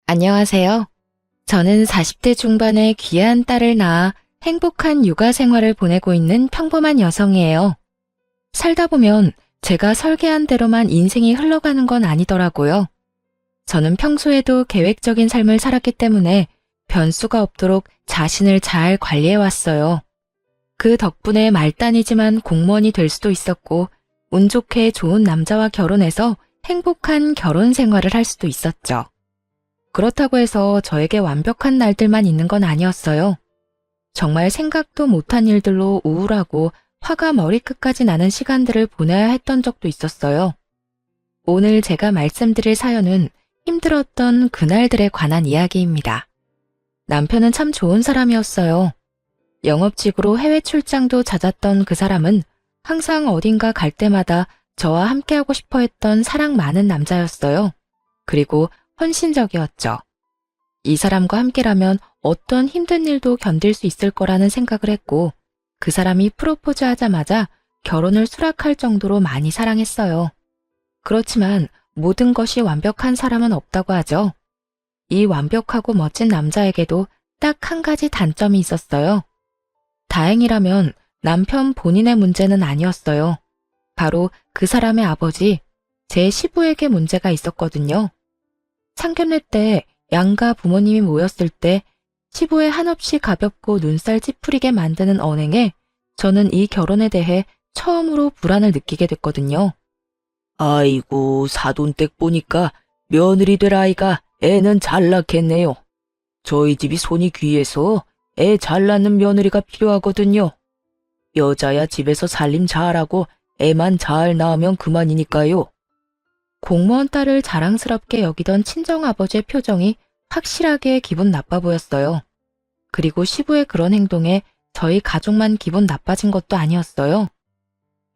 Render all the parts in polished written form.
안녕하세요. 저는 40대 중반의 귀한 딸을 낳아 행복한 육아 생활을 보내고 있는 평범한 여성이에요. 살다 보면 제가 설계한 대로만 인생이 흘러가는 건 아니더라고요. 저는 평소에도 계획적인 삶을 살았기 때문에 변수가 없도록 자신을 잘 관리해 왔어요. 그 덕분에 말단이지만 공무원이 될 수도 있었고, 운 좋게 좋은 남자와 결혼해서 행복한 결혼 생활을 할 수도 있었죠. 그렇다고 해서 저에게 완벽한 날들만 있는 건 아니었어요. 정말 생각도 못한 일들로 우울하고 화가 머리끝까지 나는 시간들을 보내야 했던 적도 있었어요. 오늘 제가 말씀드릴 사연은 힘들었던 그날들에 관한 이야기입니다. 남편은 참 좋은 사람이었어요. 영업직으로 해외 출장도 잦았던 그 사람은 항상 어딘가 갈 때마다 저와 함께하고 싶어 했던 사랑 많은 남자였어요. 그리고 헌신적이었죠. 이 사람과 함께라면 어떤 힘든 일도 견딜 수 있을 거라는 생각을 했고, 그 사람이 프로포즈 하자마자 결혼을 수락할 정도로 많이 사랑했어요. 그렇지만 모든 것이 완벽한 사람은 없다고 하죠. 이 완벽하고 멋진 남자에게도 딱 한 가지 단점이 있었어요. 다행이라면 남편 본인의 문제는 아니었어요. 바로 그 사람의 아버지, 제 시부에게 문제가 있었거든요. 상견례 때 양가 부모님이 모였을 때 시부의 한없이 가볍고 눈살 찌푸리게 만드는 언행에 저는 이 결혼에 대해 처음으로 불안을 느끼게 됐거든요. 아이고, 사돈댁 보니까 며느리 될 아이가 애는 잘 낳겠네요. 저희 집이 손이 귀해서 애 잘 낳는 며느리가 필요하거든요. 여자야 집에서 살림 잘하고 애만 잘 낳으면 그만이니까요. 공무원 딸을 자랑스럽게 여기던 친정아버지의 표정이 확실하게 기분 나빠 보였어요. 그리고 시부의 그런 행동에 저희 가족만 기분 나빠진 것도 아니었어요.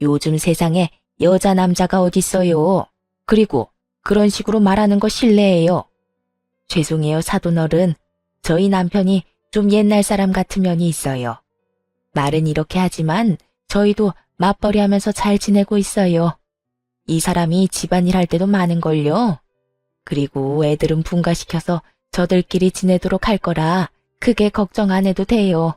요즘 세상에 여자 남자가 어딨어요. 그리고 그런 식으로 말하는 거 실례예요. 죄송해요, 사돈어른. 저희 남편이 좀 옛날 사람 같은 면이 있어요. 말은 이렇게 하지만 저희도 맞벌이 하면서 잘 지내고 있어요. 이 사람이 집안일 할 때도 많은걸요. 그리고 애들은 분가시켜서 저들끼리 지내도록 할 거라 크게 걱정 안 해도 돼요.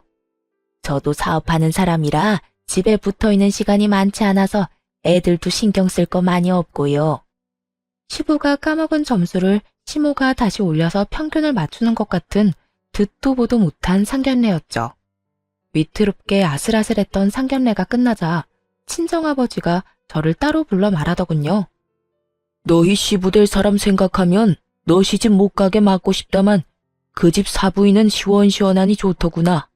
저도 사업하는 사람이라 집에 붙어있는 시간이 많지 않아서 애들도 신경 쓸 거 많이 없고요. 시부가 까먹은 점수를 시모가 다시 올려서 평균을 맞추는 것 같은 듣도 보도 못한 상견례였죠. 위태롭게 아슬아슬했던 상견례가 끝나자 친정아버지가 저를 따로 불러 말하더군요. 너희 시부될 사람 생각하면 너 시집 못 가게 막고 싶다만 그 집 사부인은 시원시원하니 좋더구나.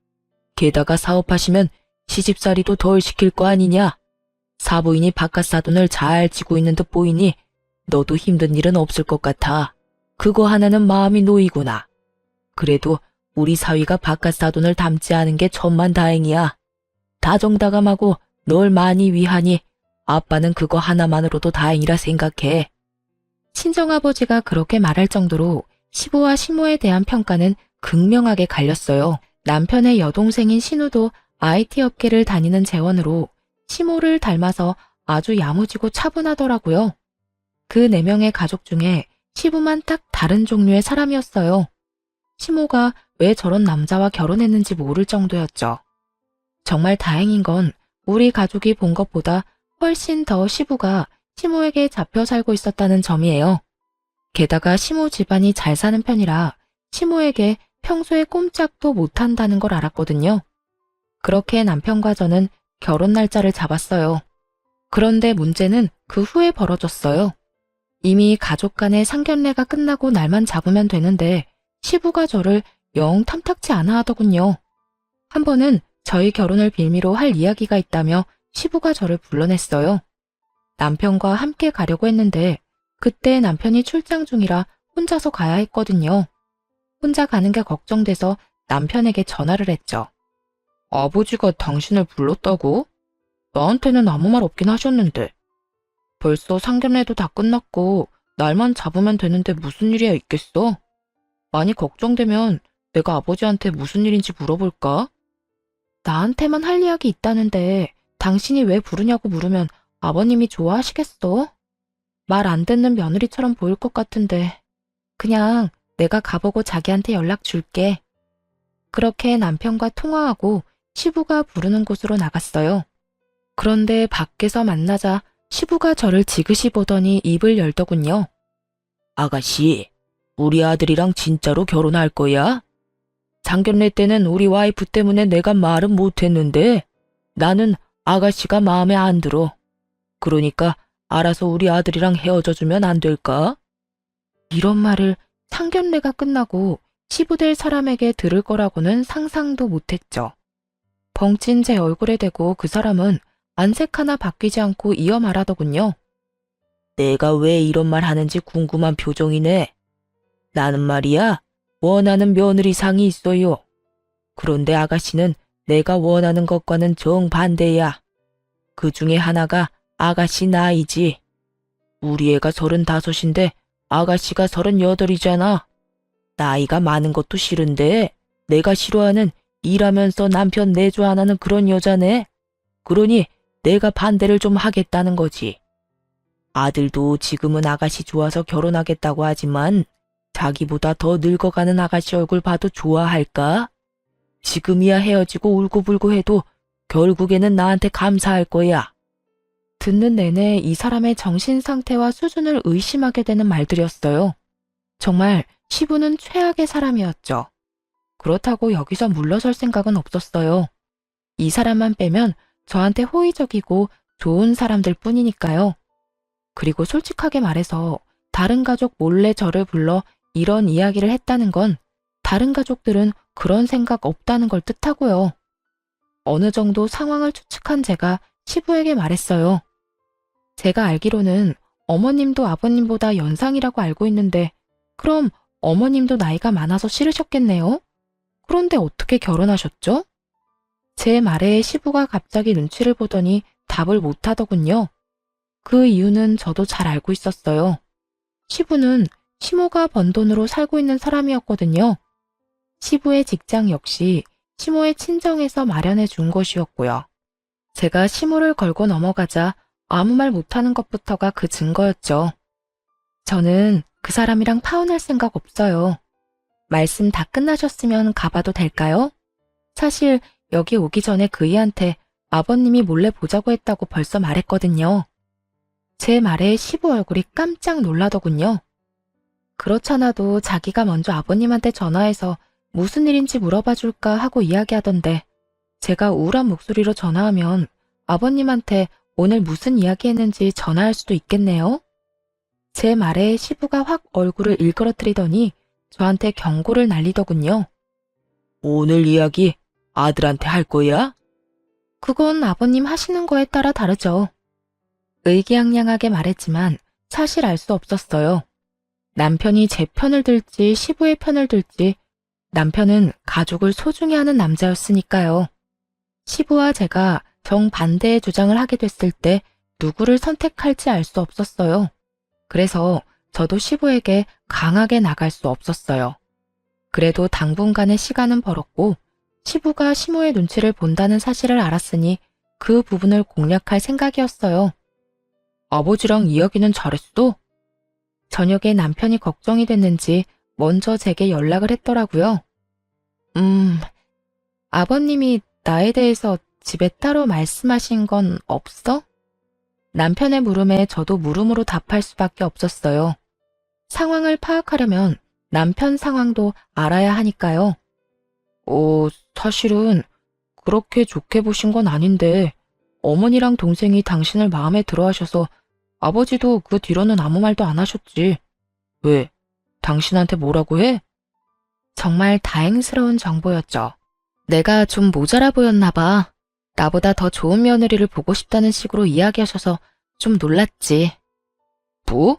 게다가 사업하시면 시집살이도 덜 시킬 거 아니냐. 사부인이 바깥 사돈을 잘 지고 있는 듯 보이니 너도 힘든 일은 없을 것 같아. 그거 하나는 마음이 놓이구나. 그래도 우리 사위가 바깥 사돈을 닮지 않은 게 천만다행이야. 다정다감하고 널 많이 위하니 아빠는 그거 하나만으로도 다행이라 생각해. 친정아버지가 그렇게 말할 정도로 시부와 시모에 대한 평가는 극명하게 갈렸어요. 남편의 여동생인 신우도 IT 업계를 다니는 재원으로 시모를 닮아서 아주 야무지고 차분하더라고요. 그 4명의 가족 중에 시부만 딱 다른 종류의 사람이었어요. 시모가 왜 저런 남자와 결혼했는지 모를 정도였죠. 정말 다행인 건 우리 가족이 본 것보다 훨씬 더 시부가 시모에게 잡혀 살고 있었다는 점이에요. 게다가 시모 집안이 잘 사는 편이라 시모에게 평소에 꼼짝도 못한다는 걸 알았거든요. 그렇게 남편과 저는 결혼 날짜를 잡았어요. 그런데 문제는 그 후에 벌어졌어요. 이미 가족 간의 상견례가 끝나고 날만 잡으면 되는데 시부가 저를 영 탐탁치 않아 하더군요. 한 번은 저희 결혼을 빌미로 할 이야기가 있다며 시부가 저를 불러냈어요. 남편과 함께 가려고 했는데 그때 남편이 출장 중이라 혼자서 가야 했거든요. 혼자 가는 게 걱정돼서 남편에게 전화를 했죠. 아버지가 당신을 불렀다고? 나한테는 아무 말 없긴 하셨는데. 벌써 상견례도 다 끝났고 날만 잡으면 되는데 무슨 일이야 있겠어? 많이 걱정되면 내가 아버지한테 무슨 일인지 물어볼까? 나한테만 할 이야기 있다는데 당신이 왜 부르냐고 물으면 아버님이 좋아하시겠어? 말 안 듣는 며느리처럼 보일 것 같은데 그냥 내가 가보고 자기한테 연락 줄게. 그렇게 남편과 통화하고 시부가 부르는 곳으로 나갔어요. 그런데 밖에서 만나자 시부가 저를 지그시 보더니 입을 열더군요. 아가씨, 우리 아들이랑 진짜로 결혼할 거야? 상견례 때는 우리 와이프 때문에 내가 말은 못했는데 나는 아가씨가 마음에 안 들어. 그러니까 알아서 우리 아들이랑 헤어져 주면 안 될까? 이런 말을 상견례가 끝나고 시부될 사람에게 들을 거라고는 상상도 못했죠. 벙찐 제 얼굴에 대고 그 사람은 안색 하나 바뀌지 않고 이어 말하더군요. 내가 왜 이런 말 하는지 궁금한 표정이네. 나는 말이야, 원하는 며느리상이 있어요. 그런데 아가씨는 내가 원하는 것과는 정반대야. 그 중에 하나가 아가씨 나이지. 우리 애가 35인데 아가씨가 38이잖아. 나이가 많은 것도 싫은데 내가 싫어하는 일하면서 남편 내조 안 하는 그런 여자네. 그러니 내가 반대를 좀 하겠다는 거지. 아들도 지금은 아가씨 좋아서 결혼하겠다고 하지만 자기보다 더 늙어가는 아가씨 얼굴 봐도 좋아할까? 지금이야 헤어지고 울고불고 해도 결국에는 나한테 감사할 거야. 듣는 내내 이 사람의 정신 상태와 수준을 의심하게 되는 말들이었어요. 정말 시부는 최악의 사람이었죠. 그렇다고 여기서 물러설 생각은 없었어요. 이 사람만 빼면 저한테 호의적이고 좋은 사람들 뿐이니까요. 그리고 솔직하게 말해서 다른 가족 몰래 저를 불러 이런 이야기를 했다는 건 다른 가족들은 그런 생각 없다는 걸 뜻하고요. 어느 정도 상황을 추측한 제가 시부에게 말했어요. 제가 알기로는 어머님도 아버님보다 연상이라고 알고 있는데 그럼 어머님도 나이가 많아서 싫으셨겠네요? 그런데 어떻게 결혼하셨죠? 제 말에 시부가 갑자기 눈치를 보더니 답을 못하더군요. 그 이유는 저도 잘 알고 있었어요. 시부는 시모가 번 돈으로 살고 있는 사람이었거든요. 시부의 직장 역시 시모의 친정에서 마련해 준 것이었고요. 제가 시모를 걸고 넘어가자 아무 말 못하는 것부터가 그 증거였죠. 저는 그 사람이랑 파혼할 생각 없어요. 말씀 다 끝나셨으면 가봐도 될까요? 사실 여기 오기 전에 그이한테 아버님이 몰래 보자고 했다고 벌써 말했거든요. 제 말에 시부 얼굴이 깜짝 놀라더군요. 그렇잖아도 자기가 먼저 아버님한테 전화해서 무슨 일인지 물어봐 줄까 하고 이야기하던데 제가 우울한 목소리로 전화하면 아버님한테 오늘 무슨 이야기 했는지 전화할 수도 있겠네요. 제 말에 시부가 확 얼굴을 일그러뜨리더니 저한테 경고를 날리더군요. 오늘 이야기 아들한테 할 거야? 그건 아버님 하시는 거에 따라 다르죠. 의기양양하게 말했지만 사실 알 수 없었어요. 남편이 제 편을 들지 시부의 편을 들지 남편은 가족을 소중히 하는 남자였으니까요. 시부와 제가 정반대의 주장을 하게 됐을 때 누구를 선택할지 알 수 없었어요. 그래서 저도 시부에게 강하게 나갈 수 없었어요. 그래도 당분간의 시간은 벌었고 시부가 시모의 눈치를 본다는 사실을 알았으니 그 부분을 공략할 생각이었어요. 아버지랑 이야기는 잘했어? 저녁에 남편이 걱정이 됐는지 먼저 제게 연락을 했더라고요. 아버님이 나에 대해서 집에 따로 말씀하신 건 없어? 남편의 물음에 저도 물음으로 답할 수밖에 없었어요. 상황을 파악하려면 남편 상황도 알아야 하니까요. 사실은 그렇게 좋게 보신 건 아닌데 어머니랑 동생이 당신을 마음에 들어 하셔서 아버지도 그 뒤로는 아무 말도 안 하셨지. 왜? 당신한테 뭐라고 해? 정말 다행스러운 정보였죠. 내가 좀 모자라 보였나 봐. 나보다 더 좋은 며느리를 보고 싶다는 식으로 이야기하셔서 좀 놀랐지. 뭐?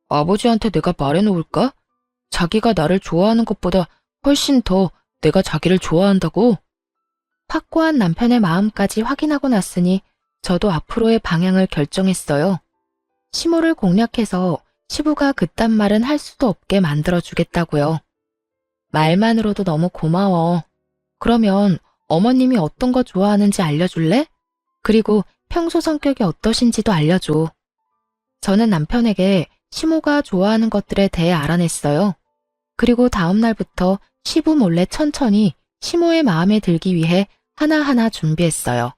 아버지한테 내가 말해놓을까? 자기가 나를 좋아하는 것보다 훨씬 더 내가 자기를 좋아한다고? 확고한 남편의 마음까지 확인하고 났으니 저도 앞으로의 방향을 결정했어요. 시모를 공략해서 시부가 그딴 말은 할 수도 없게 만들어주겠다고요. 말만으로도 너무 고마워. 그러면 어머님이 어떤 거 좋아하는지 알려줄래? 그리고 평소 성격이 어떠신지도 알려줘. 저는 남편에게 시모가 좋아하는 것들에 대해 알아냈어요. 그리고 다음 날부터 시부 몰래 천천히 시모의 마음에 들기 위해 하나하나 준비했어요.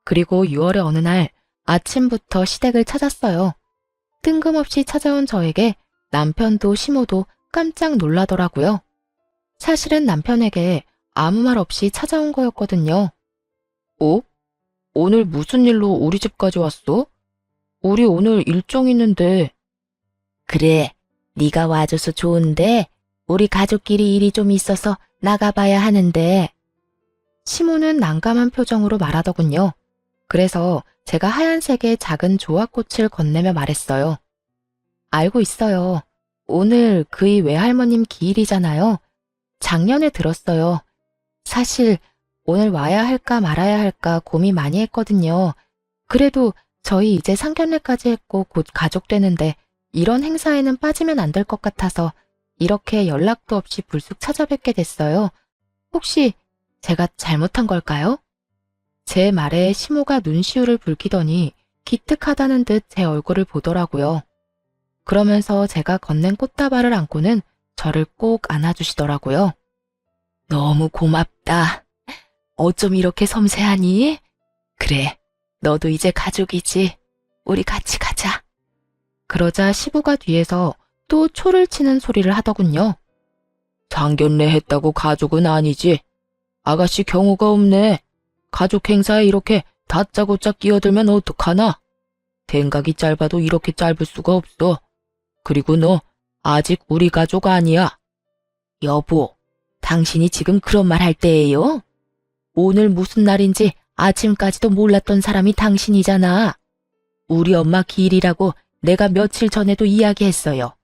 그리고 6월의 어느 날 아침부터 시댁을 찾았어요. 뜬금없이 찾아온 저에게 남편도 시모도 깜짝 놀라더라고요. 사실은 남편에게 아무 말 없이 찾아온 거였거든요. 어? 오늘 무슨 일로 우리 집까지 왔어? 우리 오늘 일정 있는데. 그래, 네가 와줘서 좋은데 우리 가족끼리 일이 좀 있어서 나가봐야 하는데. 시모는 난감한 표정으로 말하더군요. 그래서 제가 하얀색의 작은 조화꽃을 건네며 말했어요. 알고 있어요. 오늘 그이 외할머님 기일이잖아요. 작년에 들었어요. 사실 오늘 와야 할까 말아야 할까 고민 많이 했거든요. 그래도 저희 이제 상견례까지 했고 곧 가족 되는데 이런 행사에는 빠지면 안 될 것 같아서 이렇게 연락도 없이 불쑥 찾아뵙게 됐어요. 혹시 제가 잘못한 걸까요? 제 말에 시모가 눈시울을 붉히더니 기특하다는 듯 제 얼굴을 보더라고요. 그러면서 제가 건넨 꽃다발을 안고는 저를 꼭 안아주시더라고요. 너무 고맙다. 어쩜 이렇게 섬세하니? 그래, 너도 이제 가족이지. 우리 같이 가자. 그러자 시부가 뒤에서 또 초를 치는 소리를 하더군요. 상견례 했다고 가족은 아니지. 아가씨 경우가 없네. 가족 행사에 이렇게 다짜고짜 끼어들면 어떡하나? 생각이 짧아도 이렇게 짧을 수가 없어. 그리고 너 아직 우리 가족 아니야. 여보, 당신이 지금 그런 말 할 때예요? 오늘 무슨 날인지 아침까지도 몰랐던 사람이 당신이잖아. 우리 엄마 기일이라고 내가 며칠 전에도 이야기했어요.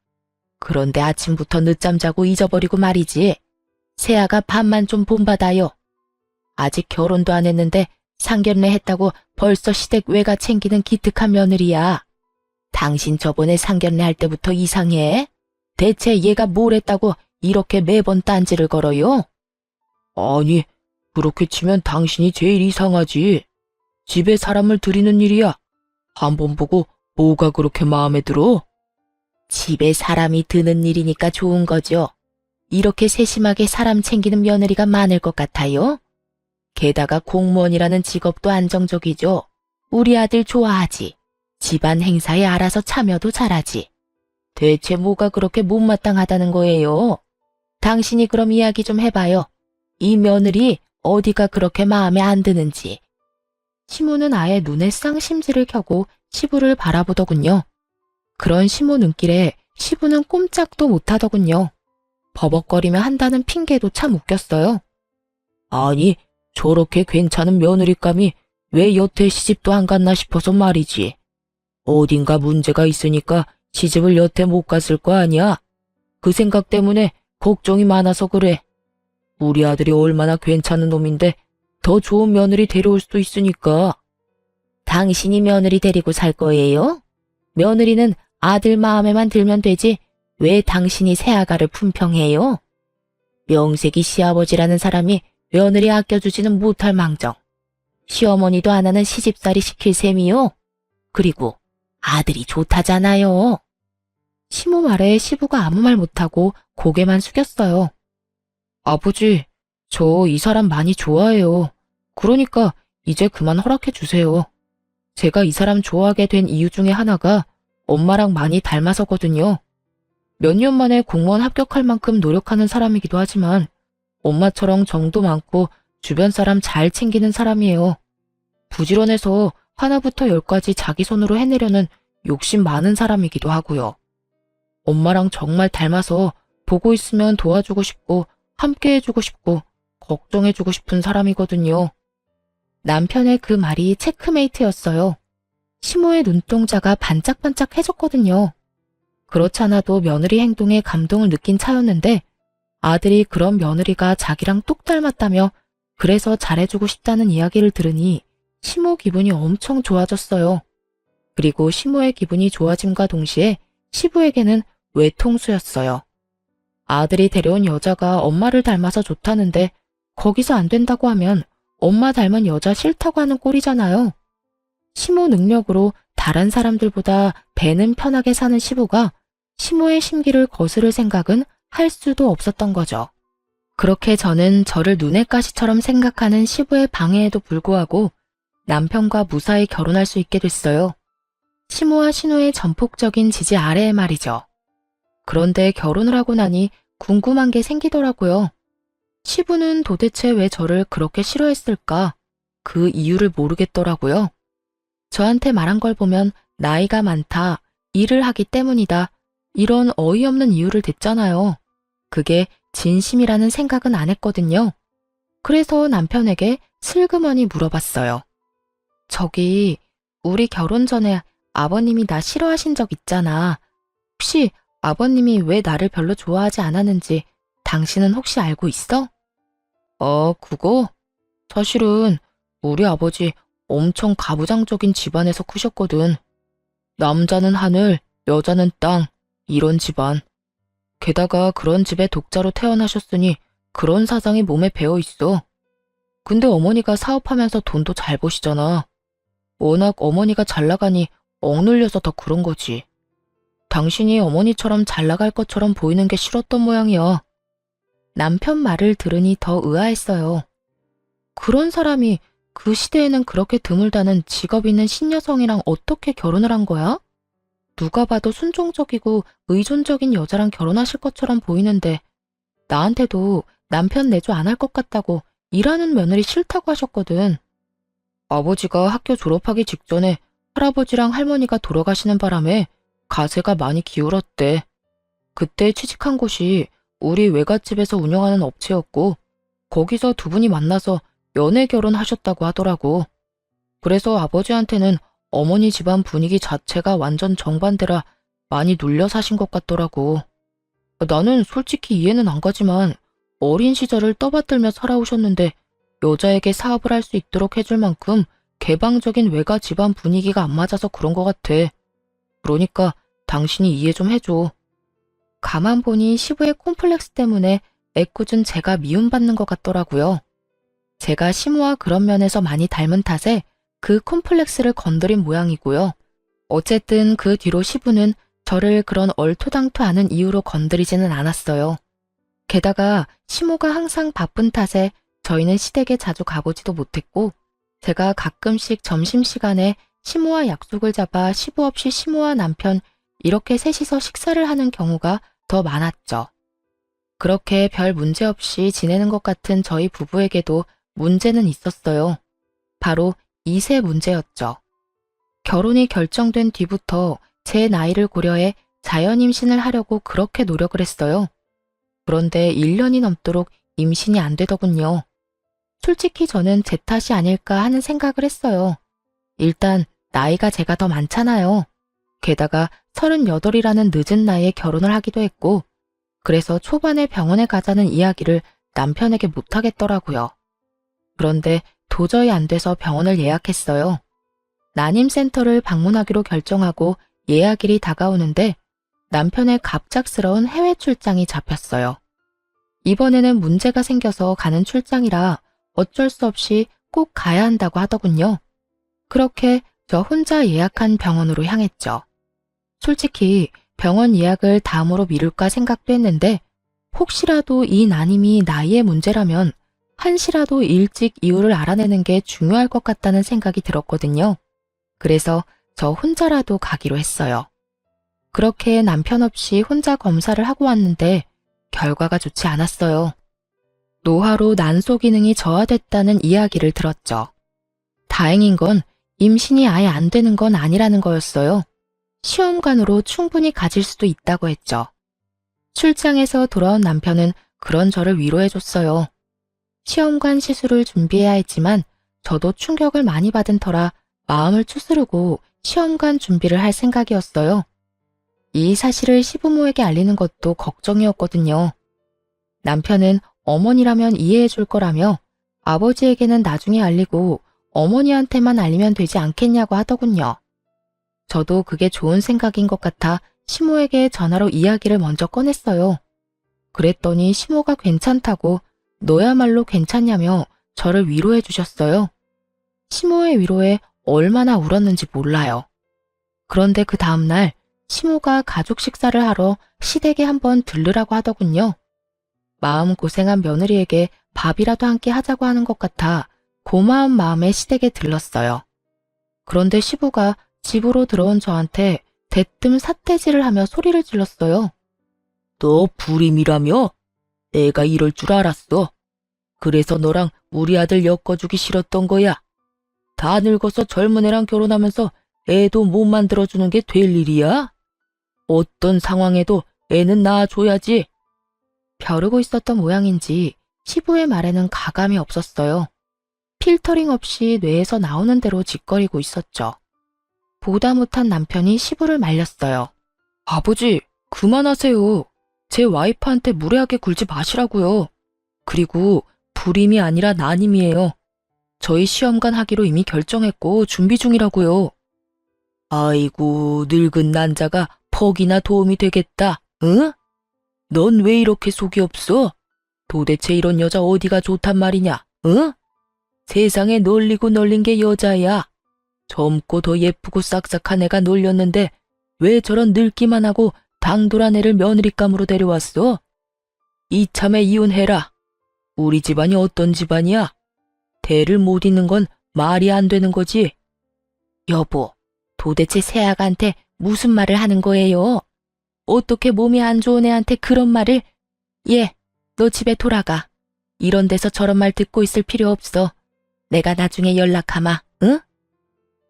그런데 아침부터 늦잠 자고 잊어버리고 말이지. 새아가 밥만 좀 본받아요. 아직 결혼도 안 했는데 상견례 했다고 벌써 시댁 외가 챙기는 기특한 며느리야. 당신 저번에 상견례 할 때부터 이상해? 대체 얘가 뭘 했다고 이렇게 매번 딴지를 걸어요? 아니, 그렇게 치면 당신이 제일 이상하지. 집에 사람을 들이는 일이야. 한번 보고 뭐가 그렇게 마음에 들어? 집에 사람이 드는 일이니까 좋은 거죠. 이렇게 세심하게 사람 챙기는 며느리가 많을 것 같아요? 게다가 공무원이라는 직업도 안정적이죠. 우리 아들 좋아하지. 집안 행사에 알아서 참여도 잘하지. 대체 뭐가 그렇게 못마땅하다는 거예요? 당신이 그럼 이야기 좀 해봐요. 이 며느리 어디가 그렇게 마음에 안 드는지. 시모는 아예 눈에 쌍심지를 켜고 시부를 바라보더군요. 그런 시모 눈길에 시부는 꼼짝도 못하더군요. 버벅거리며 한다는 핑계도 참 웃겼어요. 아니, 저렇게 괜찮은 며느리감이 왜 여태 시집도 안 갔나 싶어서 말이지. 어딘가 문제가 있으니까 시집을 여태 못 갔을 거 아니야? 그 생각 때문에 걱정이 많아서 그래. 우리 아들이 얼마나 괜찮은 놈인데 더 좋은 며느리 데려올 수도 있으니까. 당신이 며느리 데리고 살 거예요? 며느리는 아들 마음에만 들면 되지 왜 당신이 새아가를 품평해요? 명색이 시아버지라는 사람이 며느리 아껴주지는 못할 망정. 시어머니도 안 하는 시집살이 시킬 셈이요. 그리고 아들이 좋다잖아요. 시모 말에 시부가 아무 말 못하고 고개만 숙였어요. 아버지, 저 이 사람 많이 좋아해요. 그러니까 이제 그만 허락해 주세요. 제가 이 사람 좋아하게 된 이유 중에 하나가 엄마랑 많이 닮아서거든요. 몇 년 만에 공무원 합격할 만큼 노력하는 사람이기도 하지만 엄마처럼 정도 많고 주변 사람 잘 챙기는 사람이에요. 부지런해서 하나부터 열까지 자기 손으로 해내려는 욕심 많은 사람이기도 하고요. 엄마랑 정말 닮아서 보고 있으면 도와주고 싶고 함께 해주고 싶고 걱정해주고 싶은 사람이거든요. 남편의 그 말이 체크메이트였어요. 시모의 눈동자가 반짝반짝해졌거든요. 그렇지 않아도 며느리 행동에 감동을 느낀 차였는데 아들이 그런 며느리가 자기랑 똑 닮았다며 그래서 잘해주고 싶다는 이야기를 들으니 시모 기분이 엄청 좋아졌어요. 그리고 시모의 기분이 좋아짐과 동시에 시부에게는 외통수였어요. 아들이 데려온 여자가 엄마를 닮아서 좋다는데 거기서 안 된다고 하면 엄마 닮은 여자 싫다고 하는 꼴이잖아요. 시모 능력으로 다른 사람들보다 배는 편하게 사는 시부가 시모의 심기를 거스를 생각은 할 수도 없었던 거죠. 그렇게 저는 저를 눈의 가시처럼 생각하는 시부의 방해에도 불구하고 남편과 무사히 결혼할 수 있게 됐어요. 시모와 신우의 전폭적인 지지 아래에 말이죠. 그런데 결혼을 하고 나니 궁금한 게 생기더라고요. 시부는 도대체 왜 저를 그렇게 싫어했을까? 그 이유를 모르겠더라고요. 저한테 말한 걸 보면 나이가 많다, 일을 하기 때문이다, 이런 어이없는 이유를 댔잖아요. 그게 진심이라는 생각은 안 했거든요. 그래서 남편에게 슬그머니 물어봤어요. 저기, 우리 결혼 전에 아버님이 나 싫어하신 적 있잖아. 혹시 아버님이 왜 나를 별로 좋아하지 않았는지 당신은 혹시 알고 있어? 그거? 사실은 우리 아버지 엄청 가부장적인 집안에서 크셨거든. 남자는 하늘, 여자는 땅, 이런 집안. 게다가 그런 집에 독자로 태어나셨으니 그런 사상이 몸에 배어 있어. 근데 어머니가 사업하면서 돈도 잘 버시잖아. 워낙 어머니가 잘 나가니 억눌려서 더 그런 거지. 당신이 어머니처럼 잘 나갈 것처럼 보이는 게 싫었던 모양이야. 남편 말을 들으니 더 의아했어요. 그런 사람이 그 시대에는 그렇게 드물다는 직업 있는 신여성이랑 어떻게 결혼을 한 거야? 누가 봐도 순종적이고 의존적인 여자랑 결혼하실 것처럼 보이는데 나한테도 남편 내조 안 할 것 같다고 일하는 며느리 싫다고 하셨거든. 아버지가 학교 졸업하기 직전에 할아버지랑 할머니가 돌아가시는 바람에 가세가 많이 기울었대. 그때 취직한 곳이 우리 외갓집에서 운영하는 업체였고 거기서 두 분이 만나서 연애 결혼하셨다고 하더라고. 그래서 아버지한테는 어머니 집안 분위기 자체가 완전 정반대라 많이 눌려 사신 것 같더라고. 나는 솔직히 이해는 안 가지만 어린 시절을 떠받들며 살아오셨는데 여자에게 사업을 할 수 있도록 해줄 만큼 개방적인 외가 집안 분위기가 안 맞아서 그런 것 같아. 그러니까 당신이 이해 좀 해줘. 가만 보니 시부의 콤플렉스 때문에 애꿎은 제가 미움받는 것 같더라고요. 제가 시모와 그런 면에서 많이 닮은 탓에 그 콤플렉스를 건드린 모양이고요. 어쨌든 그 뒤로 시부는 저를 그런 얼토당토 않은 이유로 건드리지는 않았어요. 게다가 시모가 항상 바쁜 탓에 저희는 시댁에 자주 가보지도 못했고 제가 가끔씩 점심시간에 시모와 약속을 잡아 시부 없이 시모와 남편 이렇게 셋이서 식사를 하는 경우가 더 많았죠. 그렇게 별 문제 없이 지내는 것 같은 저희 부부에게도 문제는 있었어요. 바로 2세 문제였죠. 결혼이 결정된 뒤부터 제 나이를 고려해 자연 임신을 하려고 그렇게 노력을 했어요. 그런데 1년이 넘도록 임신이 안 되더군요. 솔직히 저는 제 탓이 아닐까 하는 생각을 했어요. 일단 나이가 제가 더 많잖아요. 게다가 38이라는 늦은 나이에 결혼을 하기도 했고 그래서 초반에 병원에 가자는 이야기를 남편에게 못하겠더라고요. 그런데 도저히 안 돼서 병원을 예약했어요. 난임센터를 방문하기로 결정하고 예약일이 다가오는데 남편의 갑작스러운 해외 출장이 잡혔어요. 이번에는 문제가 생겨서 가는 출장이라 어쩔 수 없이 꼭 가야 한다고 하더군요. 그렇게 저 혼자 예약한 병원으로 향했죠. 솔직히 병원 예약을 다음으로 미룰까 생각도 했는데 혹시라도 이 난임이 나이의 문제라면 한시라도 일찍 이유를 알아내는 게 중요할 것 같다는 생각이 들었거든요. 그래서 저 혼자라도 가기로 했어요. 그렇게 남편 없이 혼자 검사를 하고 왔는데 결과가 좋지 않았어요. 노화로 난소 기능이 저하됐다는 이야기를 들었죠. 다행인 건 임신이 아예 안 되는 건 아니라는 거였어요. 시험관으로 충분히 가질 수도 있다고 했죠. 출장에서 돌아온 남편은 그런 저를 위로해줬어요. 시험관 시술을 준비해야 했지만 저도 충격을 많이 받은 터라 마음을 추스르고 시험관 준비를 할 생각이었어요. 이 사실을 시부모에게 알리는 것도 걱정이었거든요. 남편은 어머니라면 이해해 줄 거라며 아버지에게는 나중에 알리고 어머니한테만 알리면 되지 않겠냐고 하더군요. 저도 그게 좋은 생각인 것 같아 시모에게 전화로 이야기를 먼저 꺼냈어요. 그랬더니 시모가 괜찮다고 너야말로 괜찮냐며 저를 위로해 주셨어요. 시모의 위로에 얼마나 울었는지 몰라요. 그런데 그 다음날 시모가 가족 식사를 하러 시댁에 한번 들르라고 하더군요. 마음고생한 며느리에게 밥이라도 함께 하자고 하는 것 같아 고마운 마음에 시댁에 들렀어요. 그런데 시부가 집으로 들어온 저한테 대뜸 삿대질을 하며 소리를 질렀어요. 너 불임이라며? 내가 이럴 줄 알았어. 그래서 너랑 우리 아들 엮어주기 싫었던 거야. 다 늙어서 젊은 애랑 결혼하면서 애도 못 만들어주는 게 될 일이야? 어떤 상황에도 애는 낳아줘야지. 벼르고 있었던 모양인지 시부의 말에는 가감이 없었어요. 필터링 없이 뇌에서 나오는 대로 짓거리고 있었죠. 보다 못한 남편이 시부를 말렸어요. 아버지, 그만하세요. 제 와이프한테 무례하게 굴지 마시라고요. 그리고 불임이 아니라 난임이에요. 저희 시험관 하기로 이미 결정했고 준비 중이라고요. 아이고, 늙은 난자가 퍽이나 도움이 되겠다, 응? 넌 왜 이렇게 속이 없어? 도대체 이런 여자 어디가 좋단 말이냐, 응? 세상에 널리고 널린 게 여자야. 젊고 더 예쁘고 싹싹한 애가 놀렸는데 왜 저런 늙기만 하고 당돌한 애를 며느리감으로 데려왔어? 이참에 이혼해라. 우리 집안이 어떤 집안이야? 대를 못 잇는 건 말이 안 되는 거지. 여보, 도대체 새아가한테 무슨 말을 하는 거예요? 어떻게 몸이 안 좋은 애한테 그런 말을? 예, 너 집에 돌아가. 이런 데서 저런 말 듣고 있을 필요 없어. 내가 나중에 연락하마, 응?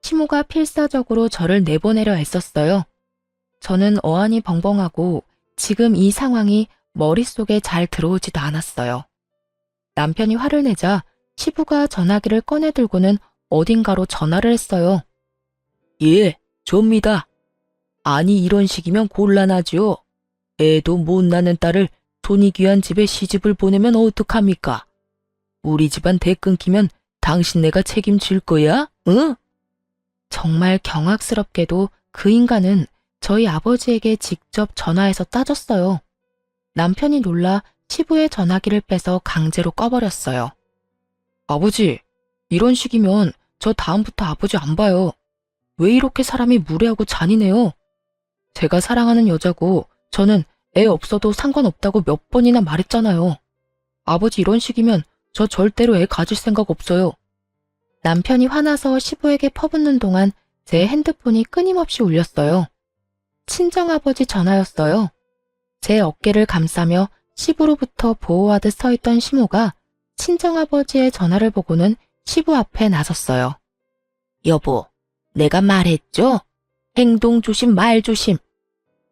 시모가 필사적으로 저를 내보내려 애썼어요. 저는 어안이 벙벙하고 지금 이 상황이 머릿속에 잘 들어오지도 않았어요. 남편이 화를 내자 시부가 전화기를 꺼내 들고는 어딘가로 전화를 했어요. 예, 접니다. 아니 이런 식이면 곤란하죠. 애도 못 낳는 딸을 손이 귀한 집에 시집을 보내면 어떡합니까? 우리 집안 대 끊기면 당신네가 책임질 거야? 응? 정말 경악스럽게도 그 인간은 저희 아버지에게 직접 전화해서 따졌어요. 남편이 놀라 시부의 전화기를 빼서 강제로 꺼버렸어요. 아버지, 이런 식이면 저 다음부터 아버지 안 봐요. 왜 이렇게 사람이 무례하고 잔인해요? 제가 사랑하는 여자고 저는 애 없어도 상관없다고 몇 번이나 말했잖아요. 아버지 이런 식이면 저 절대로 애 가질 생각 없어요. 남편이 화나서 시부에게 퍼붓는 동안 제 핸드폰이 끊임없이 울렸어요. 친정아버지 전화였어요. 제 어깨를 감싸며 시부로부터 보호하듯 서 있던 시모가 친정아버지의 전화를 보고는 시부 앞에 나섰어요. 여보, 내가 말했죠? 행동 조심, 말 조심.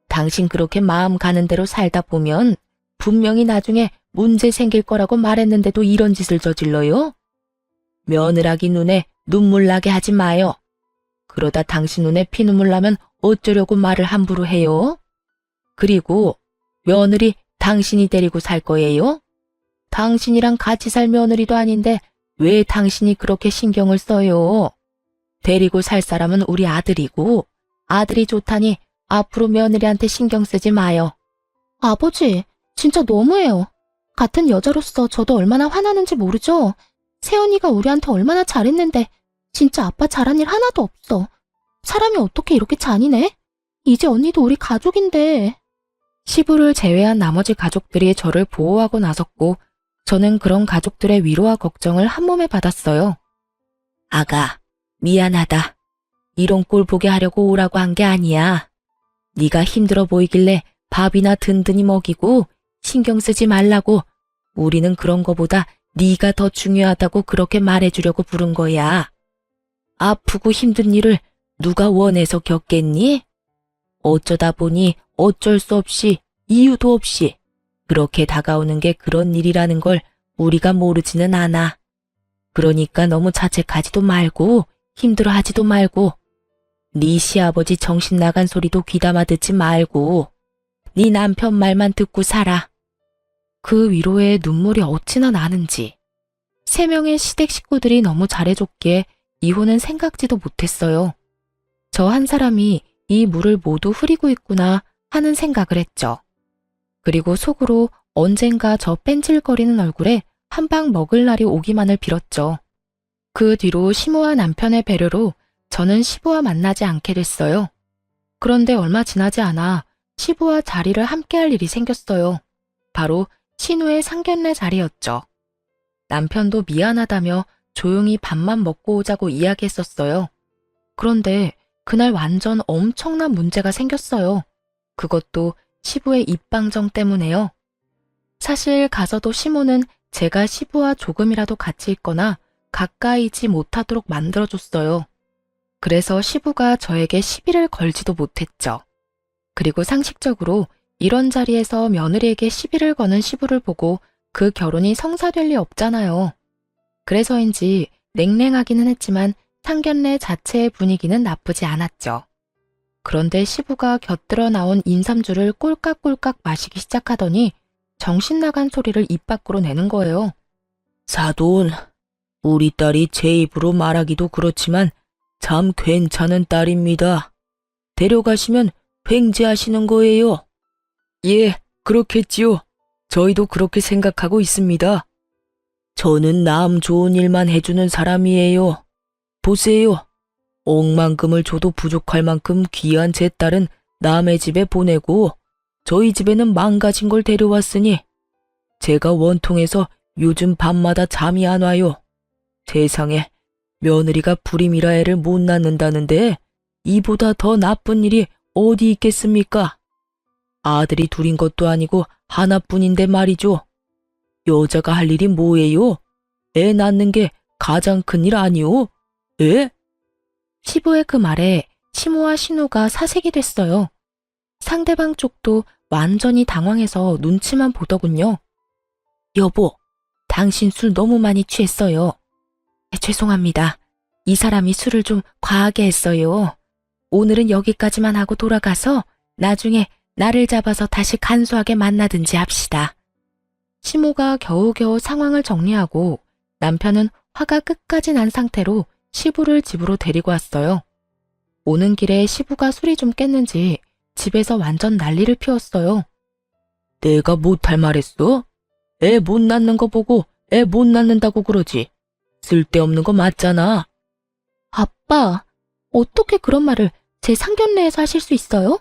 당신 그렇게 마음 가는 대로 살다 보면 분명히 나중에 문제 생길 거라고 말했는데도 이런 짓을 저질러요? 며느라기 눈에 눈물 나게 하지 마요. 그러다 당신 눈에 피눈물 나면 어쩌려고 말을 함부로 해요? 그리고 며느리 당신이 데리고 살 거예요? 당신이랑 같이 살 며느리도 아닌데 왜 당신이 그렇게 신경을 써요? 데리고 살 사람은 우리 아들이고 아들이 좋다니 앞으로 며느리한테 신경 쓰지 마요. 아버지, 진짜 너무해요. 같은 여자로서 저도 얼마나 화나는지 모르죠? 새언니가 우리한테 얼마나 잘했는데 진짜 아빠 잘한 일 하나도 없어. 사람이 어떻게 이렇게 잔인해? 이제 언니도 우리 가족인데. 시부를 제외한 나머지 가족들이 저를 보호하고 나섰고 저는 그런 가족들의 위로와 걱정을 한몸에 받았어요. 아가, 미안하다. 이런 꼴 보게 하려고 오라고 한 게 아니야. 네가 힘들어 보이길래 밥이나 든든히 먹이고 신경 쓰지 말라고 우리는 그런 거보다 네가 더 중요하다고 그렇게 말해주려고 부른 거야. 아프고 힘든 일을 누가 원해서 겪겠니? 어쩌다 보니 어쩔 수 없이 이유도 없이 그렇게 다가오는 게 그런 일이라는 걸 우리가 모르지는 않아. 그러니까 너무 자책하지도 말고 힘들어하지도 말고 네 시아버지 정신 나간 소리도 귀담아 듣지 말고 네 남편 말만 듣고 살아. 그 위로에 눈물이 어찌나 나는지. 3명의 시댁 식구들이 너무 잘해줬기에 이혼은 생각지도 못했어요. 저 한 사람이 이 물을 모두 흐리고 있구나 하는 생각을 했죠. 그리고 속으로 언젠가 저 뺀질거리는 얼굴에 한 방 먹을 날이 오기만을 빌었죠. 그 뒤로 시모와 남편의 배려로 저는 시부와 만나지 않게 됐어요. 그런데 얼마 지나지 않아 시부와 자리를 함께할 일이 생겼어요. 바로 신우의 상견례 자리였죠. 남편도 미안하다며 조용히 밥만 먹고 오자고 이야기했었어요. 그런데 그날 완전 엄청난 문제가 생겼어요. 그것도 시부의 입방정 때문에요. 사실 가서도 시모는 제가 시부와 조금이라도 같이 있거나 가까이지 못하도록 만들어줬어요. 그래서 시부가 저에게 시비를 걸지도 못했죠. 그리고 상식적으로 이런 자리에서 며느리에게 시비를 거는 시부를 보고 그 결혼이 성사될 리 없잖아요. 그래서인지 냉랭하기는 했지만 상견례 자체의 분위기는 나쁘지 않았죠. 그런데 시부가 곁들어 나온 인삼주를 꼴깍꼴깍 마시기 시작하더니 정신 나간 소리를 입 밖으로 내는 거예요. 사돈, 우리 딸이 제 입으로 말하기도 그렇지만 참 괜찮은 딸입니다. 데려가시면 횡재하시는 거예요. 예, 그렇겠지요. 저희도 그렇게 생각하고 있습니다. 저는 남 좋은 일만 해주는 사람이에요. 보세요. 억만금을 줘도 부족할 만큼 귀한 제 딸은 남의 집에 보내고 저희 집에는 망가진 걸 데려왔으니 제가 원통해서 요즘 밤마다 잠이 안 와요. 세상에 며느리가 불임이라 애를 못 낳는다는데 이보다 더 나쁜 일이 어디 있겠습니까? 아들이 둘인 것도 아니고 하나뿐인데 말이죠. 여자가 할 일이 뭐예요? 애 낳는 게 가장 큰 일 아니오? 예? 시부의 그 말에 시모와 신우가 사색이 됐어요. 상대방 쪽도 완전히 당황해서 눈치만 보더군요. 여보, 당신 술 너무 많이 취했어요. 죄송합니다. 이 사람이 술을 좀 과하게 했어요. 오늘은 여기까지만 하고 돌아가서 나중에 나를 잡아서 다시 간소하게 만나든지 합시다. 시모가 겨우겨우 상황을 정리하고 남편은 화가 끝까지 난 상태로 시부를 집으로 데리고 왔어요. 오는 길에 시부가 술이 좀 깼는지 집에서 완전 난리를 피웠어요. 내가 못할 말했어? 애 못 낳는 거 보고 애 못 낳는다고 그러지. 쓸데없는 거 맞잖아. 아빠, 어떻게 그런 말을 제 상견례에서 하실 수 있어요?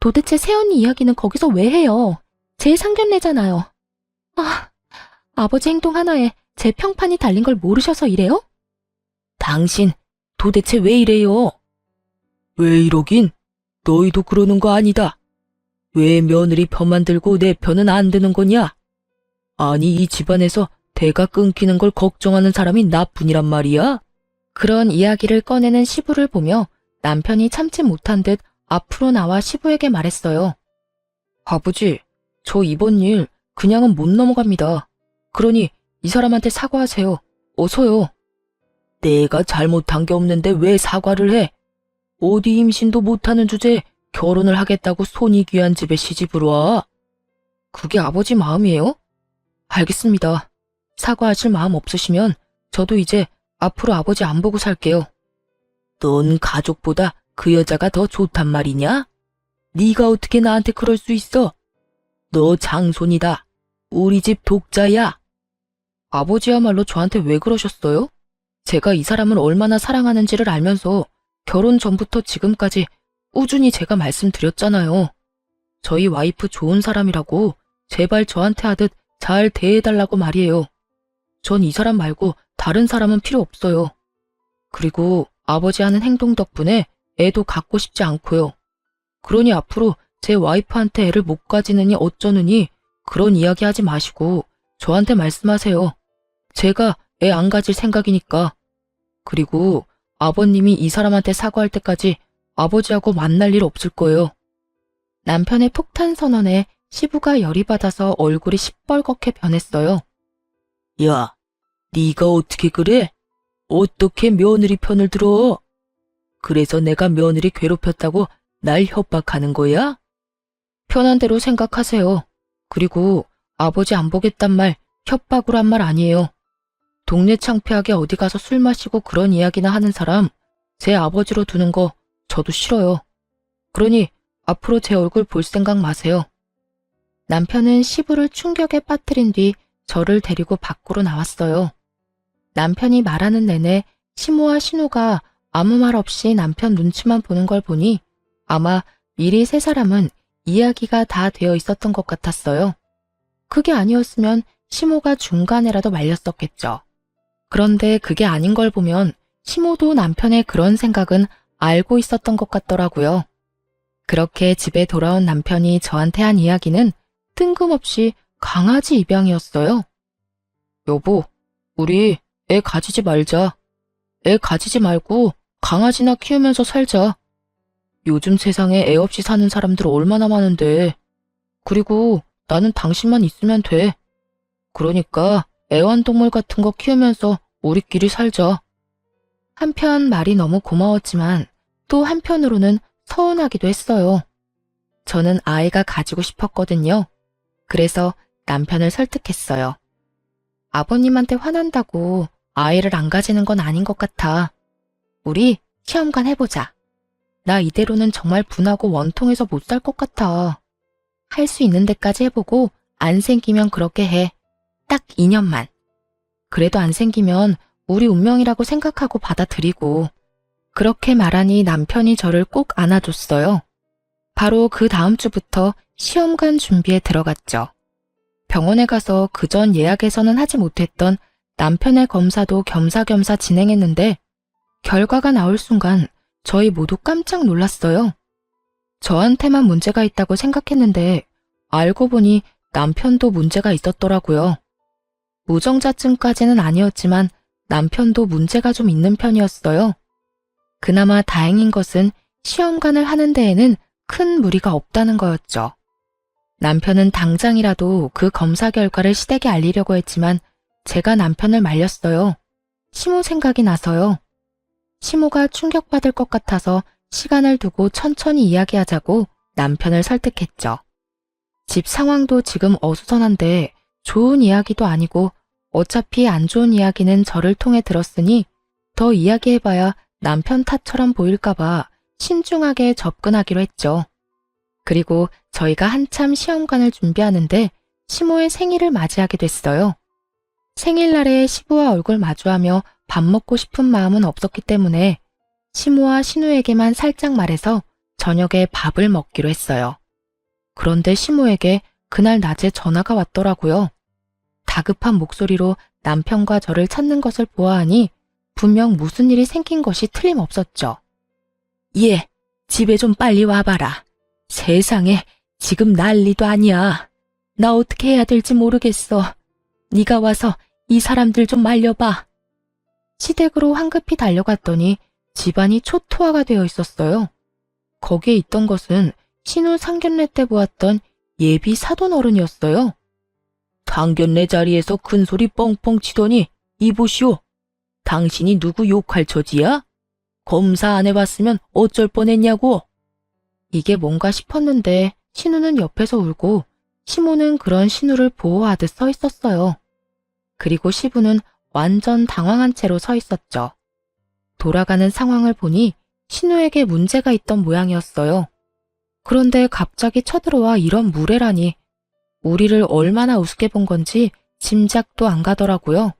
도대체 새언니 이야기는 거기서 왜 해요? 제 상견례잖아요. 아, 아버지 행동 하나에 제 평판이 달린 걸 모르셔서 이래요? 당신 도대체 왜 이래요? 왜 이러긴? 너희도 그러는 거 아니다. 왜 며느리 편만 들고 내 편은 안 드는 거냐? 아니 이 집안에서 대가 끊기는 걸 걱정하는 사람이 나뿐이란 말이야? 그런 이야기를 꺼내는 시부를 보며 남편이 참지 못한 듯 앞으로 나와 시부에게 말했어요. 아버지, 저 이번 일 그냥은 못 넘어갑니다. 그러니 이 사람한테 사과하세요. 어서요. 내가 잘못한 게 없는데 왜 사과를 해? 어디 임신도 못하는 주제에 결혼을 하겠다고 손이 귀한 집에 시집을 와? 그게 아버지 마음이에요? 알겠습니다. 사과하실 마음 없으시면 저도 이제 앞으로 아버지 안 보고 살게요. 넌 가족보다 그 여자가 더 좋단 말이냐? 네가 어떻게 나한테 그럴 수 있어? 너 장손이다. 우리 집 독자야. 아버지야말로 저한테 왜 그러셨어요? 제가 이 사람을 얼마나 사랑하는지를 알면서 결혼 전부터 지금까지 꾸준히 제가 말씀드렸잖아요. 저희 와이프 좋은 사람이라고 제발 저한테 하듯 잘 대해달라고 말이에요. 전 이 사람 말고 다른 사람은 필요 없어요. 그리고 아버지 하는 행동 덕분에 애도 갖고 싶지 않고요. 그러니 앞으로 제 와이프한테 애를 못 가지느니 어쩌느니 그런 이야기 하지 마시고 저한테 말씀하세요. 제가 애 안 가질 생각이니까. 그리고 아버님이 이 사람한테 사과할 때까지 아버지하고 만날 일 없을 거예요. 남편의 폭탄 선언에 시부가 열이 받아서 얼굴이 시뻘겋게 변했어요. 야, 네가 어떻게 그래? 어떻게 며느리 편을 들어? 그래서 내가 며느리 괴롭혔다고 날 협박하는 거야? 편한 대로 생각하세요. 그리고 아버지 안 보겠단 말 협박으로 한 말 아니에요. 동네 창피하게 어디 가서 술 마시고 그런 이야기나 하는 사람 제 아버지로 두는 거 저도 싫어요. 그러니 앞으로 제 얼굴 볼 생각 마세요. 남편은 시부를 충격에 빠뜨린 뒤 저를 데리고 밖으로 나왔어요. 남편이 말하는 내내 시모와 신우가 아무 말 없이 남편 눈치만 보는 걸 보니 아마 미리 세 사람은 이야기가 다 되어 있었던 것 같았어요. 그게 아니었으면 시모가 중간에라도 말렸었겠죠. 그런데 그게 아닌 걸 보면 시모도 남편의 그런 생각은 알고 있었던 것 같더라고요. 그렇게 집에 돌아온 남편이 저한테 한 이야기는 뜬금없이 강아지 입양이었어요. 여보, 우리 애 가지지 말자. 애 가지지 말고 강아지나 키우면서 살자. 요즘 세상에 애 없이 사는 사람들 얼마나 많은데. 그리고 나는 당신만 있으면 돼. 그러니까 애완동물 같은 거 키우면서 우리끼리 살자. 한편 말이 너무 고마웠지만 또 한편으로는 서운하기도 했어요. 저는 아이가 가지고 싶었거든요. 그래서 남편을 설득했어요. 아버님한테 화난다고 아이를 안 가지는 건 아닌 것 같아. 우리 시험관 해보자. 나 이대로는 정말 분하고 원통해서 못 살 것 같아. 할 수 있는 데까지 해보고 안 생기면 그렇게 해. 딱 2년만. 그래도 안 생기면 우리 운명이라고 생각하고 받아들이고. 그렇게 말하니 남편이 저를 꼭 안아줬어요. 바로 그 다음 주부터 시험관 준비에 들어갔죠. 병원에 가서 그전 예약에서는 하지 못했던 남편의 검사도 겸사겸사 진행했는데 결과가 나올 순간 저희 모두 깜짝 놀랐어요. 저한테만 문제가 있다고 생각했는데 알고 보니 남편도 문제가 있었더라고요. 무정자증까지는 아니었지만 남편도 문제가 좀 있는 편이었어요. 그나마 다행인 것은 시험관을 하는 데에는 큰 무리가 없다는 거였죠. 남편은 당장이라도 그 검사 결과를 시댁에 알리려고 했지만 제가 남편을 말렸어요. 시모 생각이 나서요. 시모가 충격받을 것 같아서 시간을 두고 천천히 이야기하자고 남편을 설득했죠. 집 상황도 지금 어수선한데 좋은 이야기도 아니고 어차피 안 좋은 이야기는 저를 통해 들었으니 더 이야기해봐야 남편 탓처럼 보일까봐 신중하게 접근하기로 했죠. 그리고 저희가 한참 시험관을 준비하는데 시모의 생일을 맞이하게 됐어요. 생일날에 시부와 얼굴 마주하며 밥 먹고 싶은 마음은 없었기 때문에 시모와 신우에게만 살짝 말해서 저녁에 밥을 먹기로 했어요. 그런데 시모에게 그날 낮에 전화가 왔더라고요. 다급한 목소리로 남편과 저를 찾는 것을 보아하니 분명 무슨 일이 생긴 것이 틀림없었죠. 얘, 집에 좀 빨리 와봐라. 세상에, 지금 난리도 아니야. 나 어떻게 해야 될지 모르겠어. 네가 와서 이 사람들 좀 말려봐. 시댁으로 황급히 달려갔더니 집안이 초토화가 되어 있었어요. 거기에 있던 것은 신우 상견례 때 보았던 예비 사돈 어른이었어요. 상견례 자리에서 큰 소리 뻥뻥 치더니 이보시오. 당신이 누구 욕할 처지야? 검사 안 해봤으면 어쩔 뻔했냐고. 이게 뭔가 싶었는데 신우는 옆에서 울고 시모는 그런 신우를 보호하듯 서 있었어요. 그리고 시부는 완전 당황한 채로 서 있었죠. 돌아가는 상황을 보니 신우에게 문제가 있던 모양이었어요. 그런데 갑자기 쳐들어와 이런 무례라니 우리를 얼마나 우습게 본 건지 짐작도 안 가더라고요.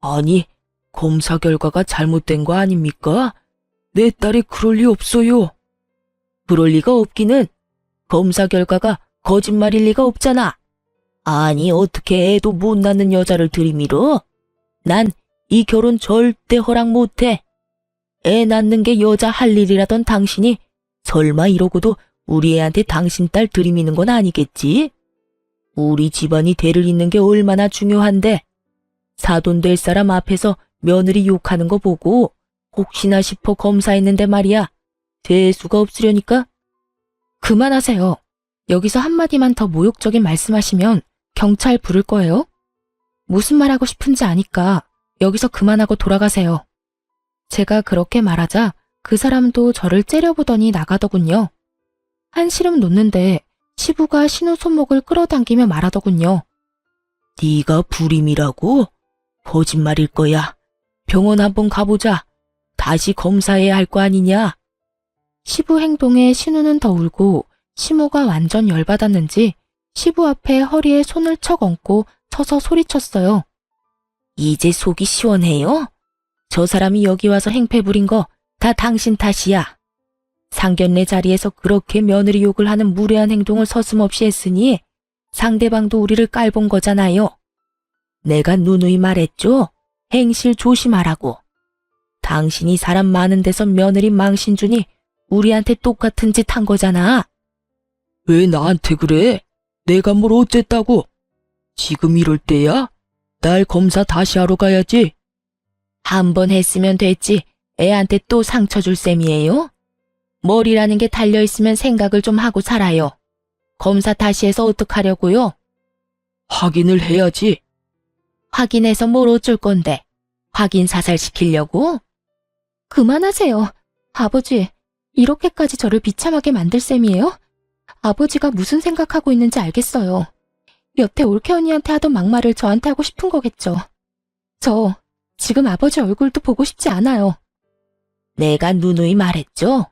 아니, 검사 결과가 잘못된 거 아닙니까? 내 딸이 그럴 리 없어요. 그럴 리가 없기는 검사 결과가 거짓말일 리가 없잖아. 아니, 어떻게 애도 못 낳는 여자를 들이밀어? 난 이 결혼 절대 허락 못해. 애 낳는 게 여자 할 일이라던 당신이 설마 이러고도 우리 애한테 당신 딸 들이미는 건 아니겠지? 우리 집안이 대를 잇는 게 얼마나 중요한데 사돈 될 사람 앞에서 며느리 욕하는 거 보고 혹시나 싶어 검사했는데 말이야. 될 수가 없으려니까. 그만하세요. 여기서 한마디만 더 모욕적인 말씀하시면 경찰 부를 거예요? 무슨 말하고 싶은지 아니까 여기서 그만하고 돌아가세요. 제가 그렇게 말하자 그 사람도 저를 째려보더니 나가더군요. 한시름 놓는데 시부가 신우 손목을 끌어당기며 말하더군요. 네가 불임이라고? 거짓말일 거야. 병원 한번 가보자. 다시 검사해야 할 거 아니냐? 시부 행동에 신우는 더 울고 시모가 완전 열받았는지 시부 앞에 허리에 손을 척 얹고 서서 소리쳤어요. 이제 속이 시원해요? 저 사람이 여기 와서 행패 부린 거 다 당신 탓이야. 상견례 자리에서 그렇게 며느리 욕을 하는 무례한 행동을 서슴없이 했으니 상대방도 우리를 깔본 거잖아요. 내가 누누이 말했죠. 행실 조심하라고. 당신이 사람 많은 데서 며느리 망신 주니 우리한테 똑같은 짓 한 거잖아. 왜 나한테 그래? 내가 뭘 어쨌다고? 지금 이럴 때야? 날 검사 다시 하러 가야지. 한 번 했으면 됐지. 애한테 또 상처 줄 셈이에요? 머리라는 게 달려있으면 생각을 좀 하고 살아요. 검사 다시 해서 어떡하려고요? 확인을 해야지. 확인해서 뭘 어쩔 건데? 확인 사살시키려고? 그만하세요. 아버지, 이렇게까지 저를 비참하게 만들 셈이에요? 아버지가 무슨 생각하고 있는지 알겠어요. 여태 올케 언니한테 하던 막말을 저한테 하고 싶은 거겠죠. 저 지금 아버지 얼굴도 보고 싶지 않아요. 내가 누누이 말했죠?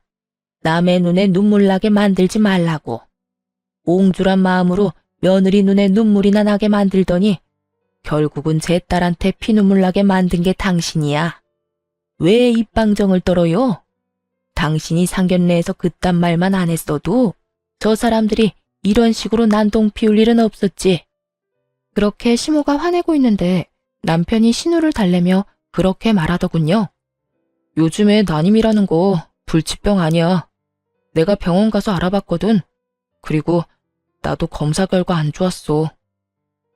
남의 눈에 눈물 나게 만들지 말라고. 옹졸한 마음으로 며느리 눈에 눈물이나 나게 만들더니 결국은 제 딸한테 피눈물 나게 만든 게 당신이야. 왜 입방정을 떨어요? 당신이 상견례에서 그딴 말만 안 했어도 저 사람들이 이런 식으로 난동 피울 일은 없었지. 그렇게 시모가 화내고 있는데 남편이 신우를 달래며 그렇게 말하더군요. 요즘에 난임이라는 거 불치병 아니야. 내가 병원 가서 알아봤거든. 그리고 나도 검사 결과 안 좋았어.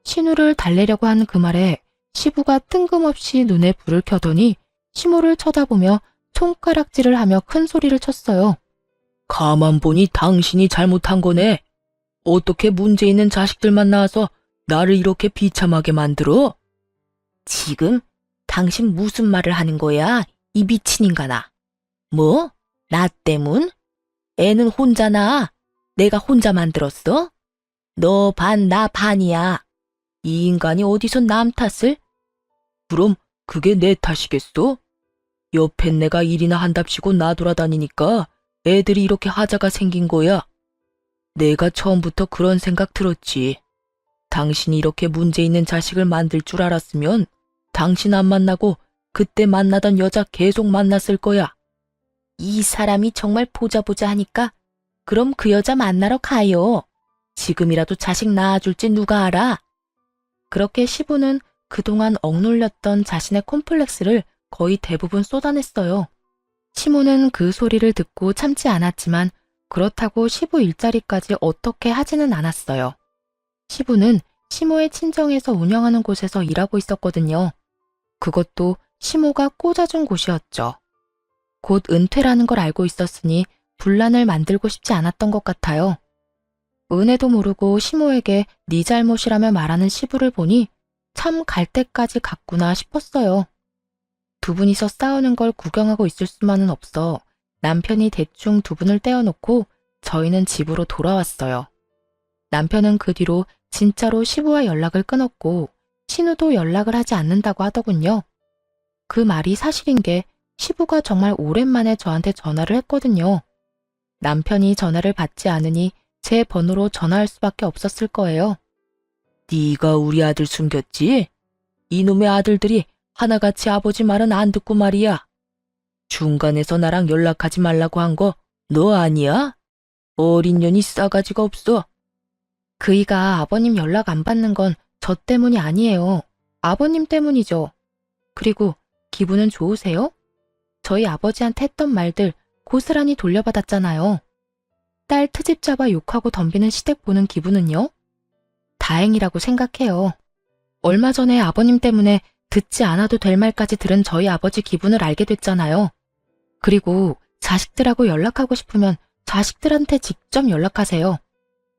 신우를 달래려고 하는 그 말에 시부가 뜬금없이 눈에 불을 켜더니 시모를 쳐다보며 손가락질을 하며 큰 소리를 쳤어요. 가만 보니 당신이 잘못한 거네. 어떻게 문제 있는 자식들만 낳아서 나를 이렇게 비참하게 만들어? 지금 당신 무슨 말을 하는 거야? 이 미친 인간아. 뭐? 나 때문? 애는 혼자 낳아. 내가 혼자 만들었어? 너 반, 나 반이야. 이 인간이 어디서 남 탓을? 그럼 그게 내 탓이겠어? 옆엔 내가 일이나 한답시고 나돌아다니니까 애들이 이렇게 하자가 생긴 거야. 내가 처음부터 그런 생각 들었지. 당신이 이렇게 문제 있는 자식을 만들 줄 알았으면 당신 안 만나고 그때 만나던 여자 계속 만났을 거야. 이 사람이 정말 보자 하니까 그럼 그 여자 만나러 가요. 지금이라도 자식 낳아줄지 누가 알아? 그렇게 시부는 그동안 억눌렸던 자신의 콤플렉스를 거의 대부분 쏟아냈어요. 시모는 그 소리를 듣고 참지 않았지만 그렇다고 시부 일자리까지 어떻게 하지는 않았어요. 시부는 시모의 친정에서 운영하는 곳에서 일하고 있었거든요. 그것도 시모가 꽂아준 곳이었죠. 곧 은퇴라는 걸 알고 있었으니 분란을 만들고 싶지 않았던 것 같아요. 은혜도 모르고 시모에게 네 잘못이라며 말하는 시부를 보니 참 갈 때까지 갔구나 싶었어요. 두 분이서 싸우는 걸 구경하고 있을 수만은 없어 남편이 대충 두 분을 떼어놓고 저희는 집으로 돌아왔어요. 남편은 그 뒤로 진짜로 시부와 연락을 끊었고 신우도 연락을 하지 않는다고 하더군요. 그 말이 사실인 게 시부가 정말 오랜만에 저한테 전화를 했거든요. 남편이 전화를 받지 않으니 제 번호로 전화할 수밖에 없었을 거예요. 네가 우리 아들 숨겼지? 이놈의 아들들이 하나같이 아버지 말은 안 듣고 말이야. 중간에서 나랑 연락하지 말라고 한 거 너 아니야? 어린 년이 싸가지가 없어. 그이가 아버님 연락 안 받는 건 저 때문이 아니에요. 아버님 때문이죠. 그리고 기분은 좋으세요? 저희 아버지한테 했던 말들 고스란히 돌려받았잖아요. 딸 트집 잡아 욕하고 덤비는 시댁 보는 기분은요? 다행이라고 생각해요. 얼마 전에 아버님 때문에 듣지 않아도 될 말까지 들은 저희 아버지 기분을 알게 됐잖아요. 그리고 자식들하고 연락하고 싶으면 자식들한테 직접 연락하세요.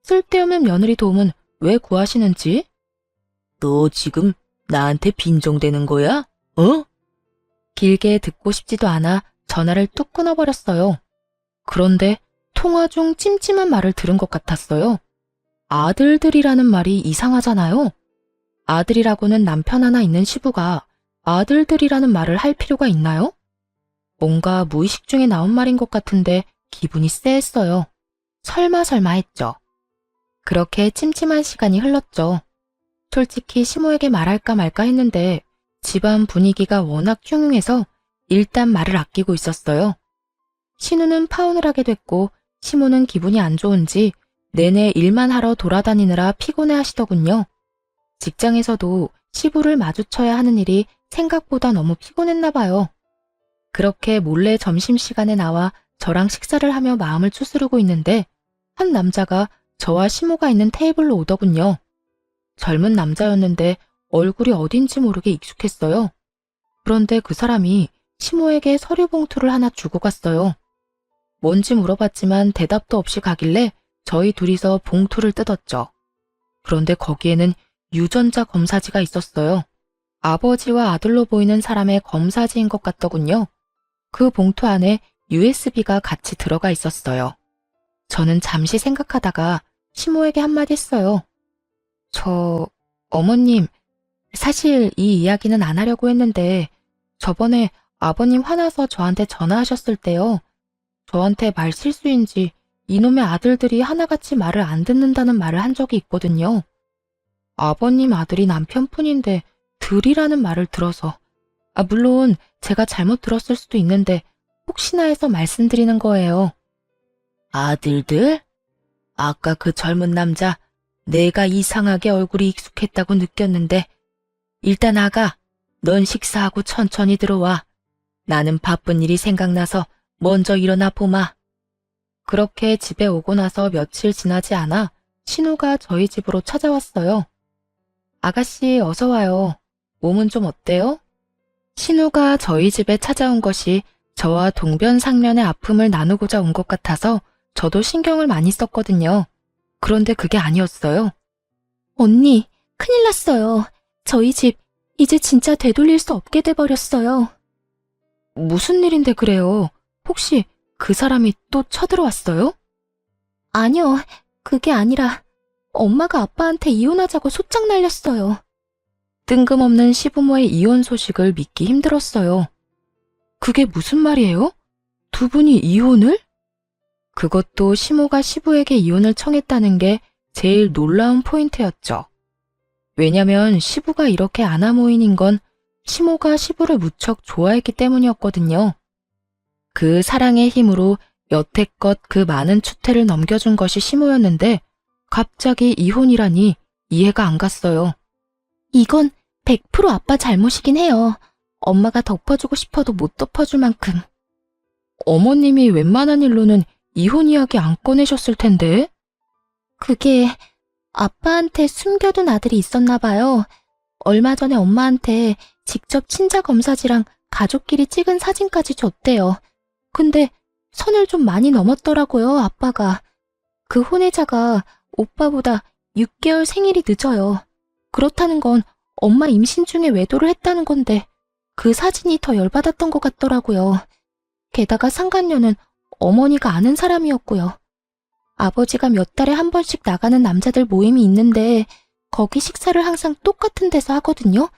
쓸데없는 며느리 도움은 왜 구하시는지? 너 지금 나한테 빈정대는 거야? 어? 길게 듣고 싶지도 않아 전화를 뚝 끊어버렸어요. 그런데 통화 중 찜찜한 말을 들은 것 같았어요. 아들들이라는 말이 이상하잖아요. 아들이라고는 남편 하나 있는 시부가 아들들이라는 말을 할 필요가 있나요? 뭔가 무의식 중에 나온 말인 것 같은데 기분이 쎄했어요. 설마 했죠. 그렇게 찜찜한 시간이 흘렀죠. 솔직히 시모에게 말할까 말까 했는데 집안 분위기가 워낙 흉흉해서 일단 말을 아끼고 있었어요. 신우는 파혼을 하게 됐고 시모는 기분이 안 좋은지 내내 일만 하러 돌아다니느라 피곤해 하시더군요. 직장에서도 시부를 마주쳐야 하는 일이 생각보다 너무 피곤했나 봐요. 그렇게 몰래 점심시간에 나와 저랑 식사를 하며 마음을 추스르고 있는데 한 남자가 저와 시모가 있는 테이블로 오더군요. 젊은 남자였는데 얼굴이 어딘지 모르게 익숙했어요. 그런데 그 사람이 시모에게 서류 봉투를 하나 주고 갔어요. 뭔지 물어봤지만 대답도 없이 가길래 저희 둘이서 봉투를 뜯었죠. 그런데 거기에는 유전자 검사지가 있었어요. 아버지와 아들로 보이는 사람의 검사지인 것 같더군요. 그 봉투 안에 USB가 같이 들어가 있었어요. 저는 잠시 생각하다가 시모에게 한마디 했어요. 어머님, 사실 이 이야기는 안 하려고 했는데 저번에 아버님 화나서 저한테 전화하셨을 때요. 저한테 말 실수인지 이놈의 아들들이 하나같이 말을 안 듣는다는 말을 한 적이 있거든요. 아버님 아들이 남편뿐인데 들이라는 말을 들어서 물론 제가 잘못 들었을 수도 있는데 혹시나 해서 말씀드리는 거예요. 아들들? 아까 그 젊은 남자 내가 이상하게 얼굴이 익숙했다고 느꼈는데 일단 아가, 넌 식사하고 천천히 들어와. 나는 바쁜 일이 생각나서 먼저 일어나 보마. 그렇게 집에 오고 나서 며칠 지나지 않아 신우가 저희 집으로 찾아왔어요. 아가씨 어서 와요. 몸은 좀 어때요? 신우가 저희 집에 찾아온 것이 저와 동변상련의 아픔을 나누고자 온 것 같아서 저도 신경을 많이 썼거든요. 그런데 그게 아니었어요. 언니, 큰일 났어요. 저희 집 이제 진짜 되돌릴 수 없게 돼버렸어요. 무슨 일인데 그래요? 혹시 그 사람이 또 쳐들어왔어요? 아니요, 그게 아니라 엄마가 아빠한테 이혼하자고 소짝 날렸어요. 뜬금없는 시부모의 이혼 소식을 믿기 힘들었어요. 그게 무슨 말이에요? 두 분이 이혼을? 그것도 시모가 시부에게 이혼을 청했다는 게 제일 놀라운 포인트였죠. 왜냐면 시부가 이렇게 아나무인인 건 시모가 시부를 무척 좋아했기 때문이었거든요. 그 사랑의 힘으로 여태껏 그 많은 추태를 넘겨준 것이 시모였는데 갑자기 이혼이라니 이해가 안 갔어요. 이건 100% 아빠 잘못이긴 해요. 엄마가 덮어주고 싶어도 못 덮어줄 만큼. 어머님이 웬만한 일로는 이혼 이야기 안 꺼내셨을 텐데. 그게 아빠한테 숨겨둔 아들이 있었나 봐요. 얼마 전에 엄마한테 직접 친자 검사지랑 가족끼리 찍은 사진까지 줬대요. 근데 선을 좀 많이 넘었더라고요, 아빠가. 그 혼외자가 오빠보다 6개월 생일이 늦어요. 그렇다는 건 엄마 임신 중에 외도를 했다는 건데 그 사진이 더 열받았던 것 같더라고요. 게다가 상간녀는 어머니가 아는 사람이었고요. 아버지가 몇 달에 한 번씩 나가는 남자들 모임이 있는데 거기 식사를 항상 똑같은 데서 하거든요.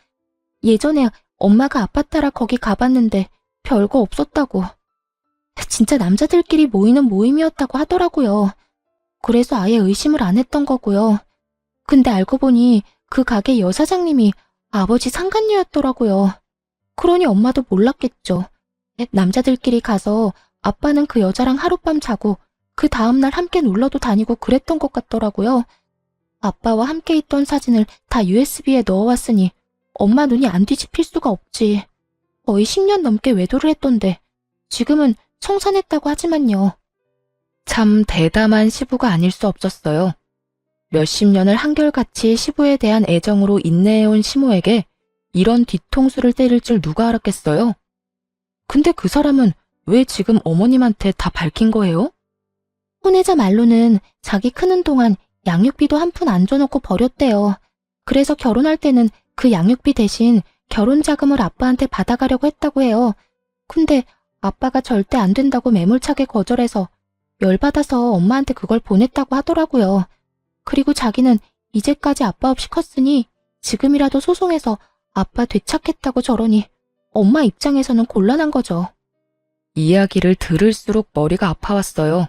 예전에 엄마가 아빠 따라 거기 가봤는데 별거 없었다고. 진짜 남자들끼리 모이는 모임이었다고 하더라고요. 그래서 아예 의심을 안 했던 거고요. 근데 알고 보니 그 가게 여사장님이 아버지 상간녀였더라고요. 그러니 엄마도 몰랐겠죠. 남자들끼리 가서 아빠는 그 여자랑 하룻밤 자고 그 다음날 함께 놀러도 다니고 그랬던 것 같더라고요. 아빠와 함께 있던 사진을 다 USB에 넣어왔으니 엄마 눈이 안 뒤집힐 수가 없지. 거의 10년 넘게 외도를 했던데 지금은 청산했다고 하지만요. 참 대담한 시부가 아닐 수 없었어요. 몇십 년을 한결같이 시부에 대한 애정으로 인내해온 시모에게 이런 뒤통수를 때릴 줄 누가 알았겠어요? 근데 그 사람은 왜 지금 어머님한테 다 밝힌 거예요? 혼외자 말로는 자기 크는 동안 양육비도 한 푼 안 줘놓고 버렸대요. 그래서 결혼할 때는 그 양육비 대신 결혼 자금을 아빠한테 받아가려고 했다고 해요. 근데 아빠가 절대 안 된다고 매몰차게 거절해서 열받아서 엄마한테 그걸 보냈다고 하더라고요. 그리고 자기는 이제까지 아빠 없이 컸으니 지금이라도 소송해서 아빠 되찾겠다고 저러니 엄마 입장에서는 곤란한 거죠. 이야기를 들을수록 머리가 아파왔어요.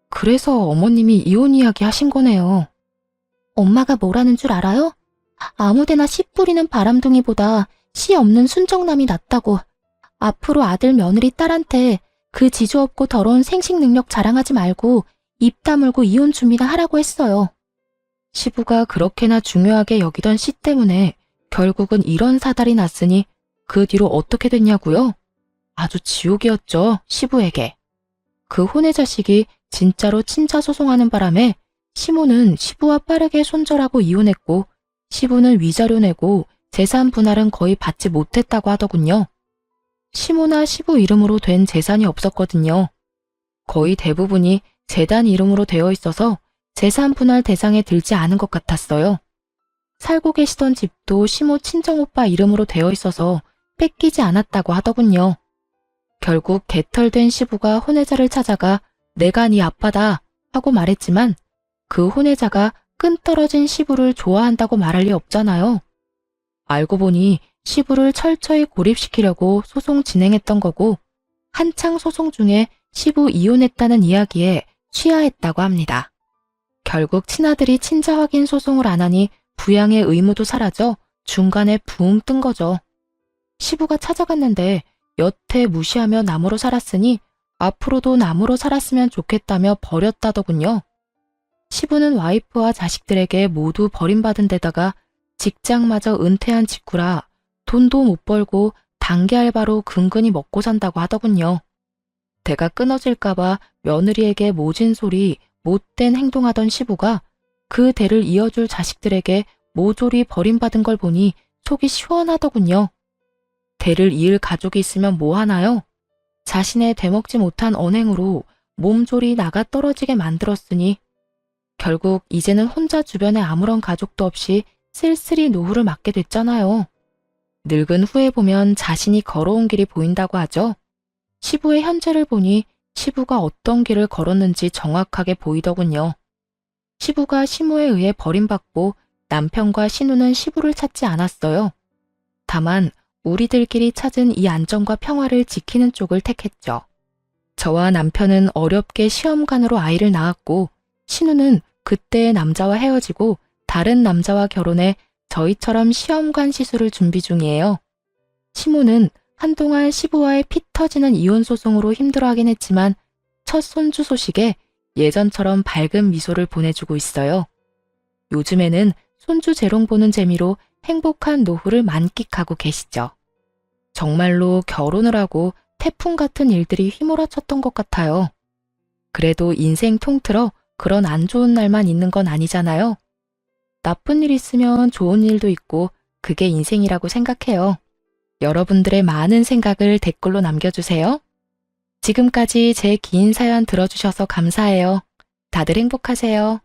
그래서 어머님이 이혼 이야기 하신 거네요. 엄마가 뭐라는 줄 알아요? 아무데나 씨 뿌리는 바람둥이보다 씨 없는 순정남이 낫다고. 앞으로 아들 며느리 딸한테 그 지조 없고 더러운 생식 능력 자랑하지 말고 입 다물고 이혼 준비나 하라고 했어요. 시부가 그렇게나 중요하게 여기던 씨 때문에 결국은 이런 사달이 났으니 그 뒤로 어떻게 됐냐고요? 아주 지옥이었죠, 시부에게. 그 혼의 자식이 진짜로 친자 소송하는 바람에 시모는 시부와 빠르게 손절하고 이혼했고 시부는 위자료 내고 재산 분할은 거의 받지 못했다고 하더군요. 시모나 시부 이름으로 된 재산이 없었거든요. 거의 대부분이 재단 이름으로 되어 있어서 재산 분할 대상에 들지 않은 것 같았어요. 살고 계시던 집도 시모 친정오빠 이름으로 되어 있어서 뺏기지 않았다고 하더군요. 결국 개털된 시부가 혼외자를 찾아가 내가 네 아빠다 하고 말했지만 그 혼외자가 끈 떨어진 시부를 좋아한다고 말할 리 없잖아요. 알고 보니 시부를 철저히 고립시키려고 소송 진행했던 거고 한창 소송 중에 시부 이혼했다는 이야기에 취하했다고 합니다. 결국 친아들이 친자 확인 소송을 안 하니 부양의 의무도 사라져 중간에 붕 뜬 거죠. 시부가 찾아갔는데 여태 무시하며 남으로 살았으니 앞으로도 남으로 살았으면 좋겠다며 버렸다더군요. 시부는 와이프와 자식들에게 모두 버림받은 데다가 직장마저 은퇴한 직후라 돈도 못 벌고 단기 알바로 근근히 먹고 산다고 하더군요. 대가 끊어질까봐 며느리에게 모진 소리, 못된 행동하던 시부가 그 대를 이어줄 자식들에게 모조리 버림받은 걸 보니 속이 시원하더군요. 대를 이을 가족이 있으면 뭐 하나요? 자신의 되먹지 못한 언행으로 몸졸이 나가 떨어지게 만들었으니 결국 이제는 혼자 주변에 아무런 가족도 없이 쓸쓸히 노후를 맞게 됐잖아요. 늙은 후에 보면 자신이 걸어온 길이 보인다고 하죠. 시부의 현재를 보니 시부가 어떤 길을 걸었는지 정확하게 보이더군요. 시부가 시모에 의해 버림받고 남편과 신우는 시부를 찾지 않았어요. 다만 우리들끼리 찾은 이 안정과 평화를 지키는 쪽을 택했죠. 저와 남편은 어렵게 시험관으로 아이를 낳았고 신우는 그때의 남자와 헤어지고 다른 남자와 결혼해 저희처럼 시험관 시술을 준비 중이에요. 시모는 한동안 시부와의 피 터지는 이혼 소송으로 힘들어하긴 했지만 첫 손주 소식에 예전처럼 밝은 미소를 보내주고 있어요. 요즘에는 손주 재롱 보는 재미로 행복한 노후를 만끽하고 계시죠. 정말로 결혼을 하고 태풍 같은 일들이 휘몰아쳤던 것 같아요. 그래도 인생 통틀어 그런 안 좋은 날만 있는 건 아니잖아요. 나쁜 일 있으면 좋은 일도 있고 그게 인생이라고 생각해요. 여러분들의 많은 생각을 댓글로 남겨주세요. 지금까지 제 긴 사연 들어주셔서 감사해요. 다들 행복하세요.